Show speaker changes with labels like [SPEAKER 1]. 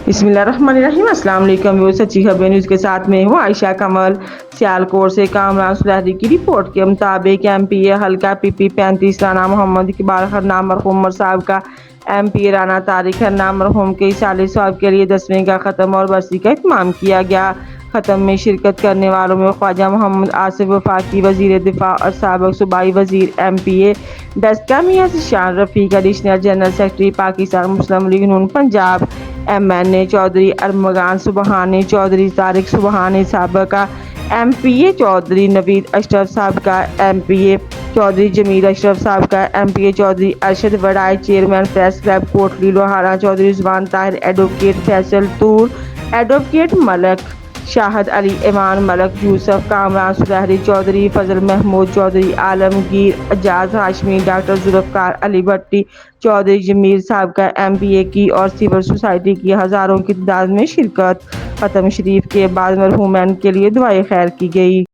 [SPEAKER 1] بسم اللہ الرحمن الرحیم۔ السلام علیکم، وہ سچی خبر نیوز کے ساتھ میں ہوں عائشہ کمل۔ سیالکوٹ سے کامران سلہری کی رپورٹ کے مطابق ایم پی اے حلقہ پی پی 35 رانا محمد اقبال خرنا مرحوم عمر صاحب کا ایم پی اے رانا طارق خرنا مرحوم کے سال ثواب کے لیے 10ویں کا ختم اور برسی کا اہتمام کیا گیا۔ ختم میں شرکت کرنے والوں میں خواجہ محمد آصف وفاقی وزیر دفاع اور سابق صوبائی وزیر ایم پی اے ڈسکہ میاں ذیشان رفیق، ایڈیشنل جنرل سیکرٹری پاکستان مسلم لیگ نون پنجاب ایم این اے چودھری ارمغان سبحانی، چودھری طارق سبحانی سابقہ ایم پی اے، چودھری نوید اشرف سابقہ M P A, Chaudhry Jameel Ashraf سابقہ M P A, Chaudhry Arshad Wadai chairman press club Kotli Lohara, Chaudhry Rizwan Tahir, advocate Faisal Toor, advocate ملک شاہد علی، ایمان ملک یوسف، کامران سلہری، چودھری فضل محمود، چودھری عالمگیر اعجاز ہاشمی، ڈاکٹر ذوالفقار علی بھٹی، چودھری جمیل سابقہ ایم پی اے کی اور سول سوسائٹی کی ہزاروں کی تعداد میں شرکت۔ ختم شریف کے بعد مرحومین کے لیے دعائے خیر کی گئی۔